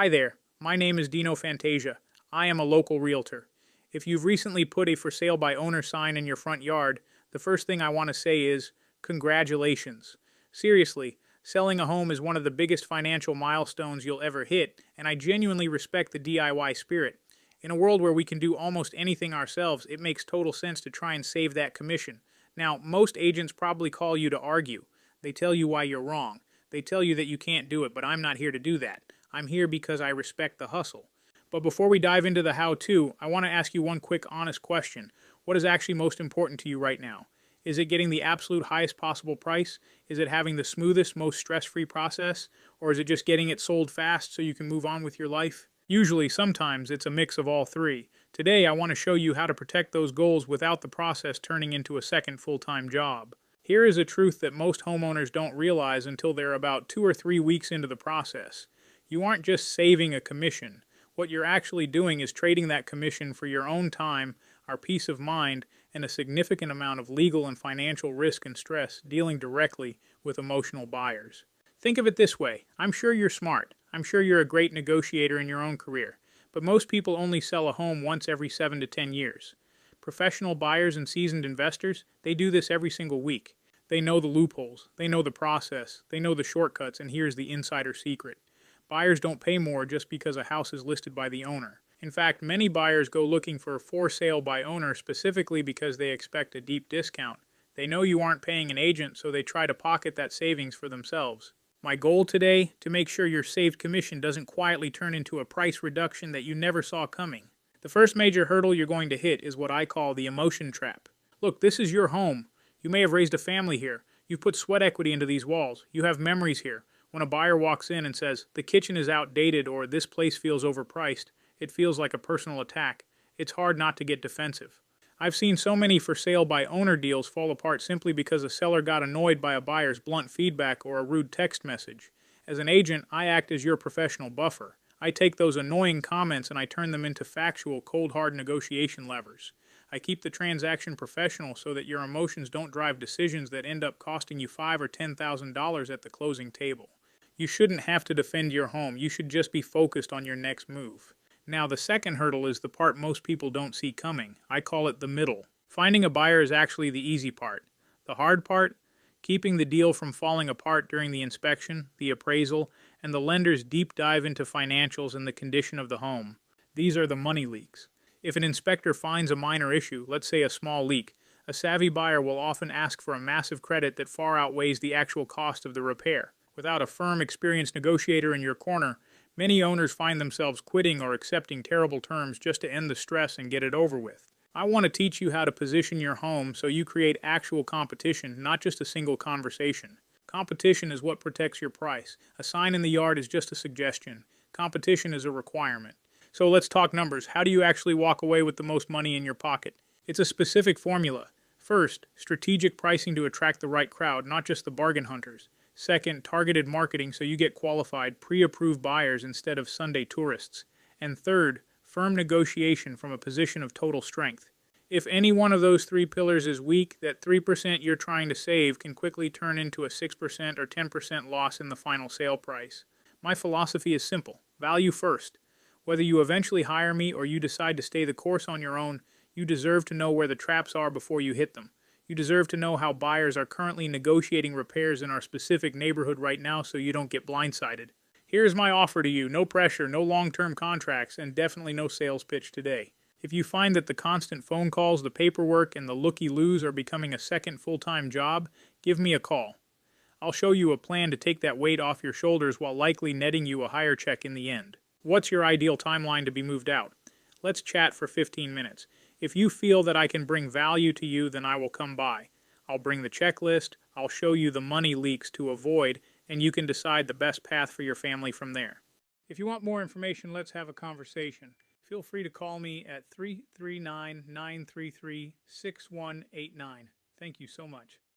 Hi there, my name is Dino Fantasia. I am a local realtor. If you've recently put a for sale by owner sign in your front yard, the first thing I want to say is, congratulations. Seriously, selling a home is one of the biggest financial milestones you'll ever hit, and I genuinely respect the DIY spirit. In a world where we can do almost anything ourselves, it makes total sense to try and save that commission. Now, most agents probably call you to argue. They tell you why you're wrong. They tell you that you can't do it, but I'm not here to do that. I'm here because I respect the hustle. But before we dive into the how-to, I want to ask you one quick honest question. What is actually most important to you right now? Is it getting the absolute highest possible price? Is it having the smoothest, most stress-free process? Or is it just getting it sold fast so you can move on with your life? Usually, sometimes, it's a mix of all three. Today, I want to show you how to protect those goals without the process turning into a second full-time job. Here is a truth that most homeowners don't realize until they're about 2 or 3 weeks into the process. You aren't just saving a commission. What you're actually doing is trading that commission for your own time, our peace of mind, and a significant amount of legal and financial risk and stress dealing directly with emotional buyers. Think of it this way. I'm sure you're smart. I'm sure you're a great negotiator in your own career. But most people only sell a home once every 7 to 10 years. Professional buyers and seasoned investors, they do this every single week. They know the loopholes. They know the process. They know the shortcuts, and here's the insider secret. Buyers don't pay more just because a house is listed by the owner. In fact, many buyers go looking for sale by owner specifically because they expect a deep discount. They know you aren't paying an agent, so they try to pocket that savings for themselves. My goal today, to make sure your saved commission doesn't quietly turn into a price reduction that you never saw coming. The first major hurdle you're going to hit is what I call the emotion trap. Look, this is your home. You may have raised a family here. You've put sweat equity into these walls. You have memories here. When a buyer walks in and says, the kitchen is outdated or this place feels overpriced, it feels like a personal attack. It's hard not to get defensive. I've seen so many for sale by owner deals fall apart simply because a seller got annoyed by a buyer's blunt feedback or a rude text message. As an agent, I act as your professional buffer. I take those annoying comments and I turn them into factual, cold hard negotiation levers. I keep the transaction professional so that your emotions don't drive decisions that end up costing you $5,000 or $10,000 at the closing table. You shouldn't have to defend your home. You should just be focused on your next move. Now, the second hurdle is the part most people don't see coming. I call it the middle. Finding a buyer is actually the easy part. The hard part? Keeping the deal from falling apart during the inspection, the appraisal, and the lender's deep dive into financials and the condition of the home. These are the money leaks. If an inspector finds a minor issue, let's say a small leak, a savvy buyer will often ask for a massive credit that far outweighs the actual cost of the repair. Without a firm, experienced negotiator in your corner, many owners find themselves quitting or accepting terrible terms just to end the stress and get it over with. I want to teach you how to position your home so you create actual competition, not just a single conversation. Competition is what protects your price. A sign in the yard is just a suggestion. Competition is a requirement. So let's talk numbers. How do you actually walk away with the most money in your pocket? It's a specific formula. First, strategic pricing to attract the right crowd, not just the bargain hunters. Second, targeted marketing so you get qualified, pre-approved buyers instead of Sunday tourists. And third, firm negotiation from a position of total strength. If any one of those three pillars is weak, that 3% you're trying to save can quickly turn into a 6% or 10% loss in the final sale price. My philosophy is simple. Value first. Whether you eventually hire me or you decide to stay the course on your own, you deserve to know where the traps are before you hit them. You deserve to know how buyers are currently negotiating repairs in our specific neighborhood right now so you don't get blindsided. Here's my offer to you. No pressure, no long-term contracts, and definitely no sales pitch today. If you find that the constant phone calls, the paperwork, and the looky-loos are becoming a second full-time job, give me a call. I'll show you a plan to take that weight off your shoulders while likely netting you a higher check in the end. What's your ideal timeline to be moved out? Let's chat for 15 minutes. If you feel that I can bring value to you, then I will come by. I'll bring the checklist, I'll show you the money leaks to avoid, and you can decide the best path for your family from there. If you want more information, let's have a conversation. Feel free to call me at 339-933-6189. Thank you so much.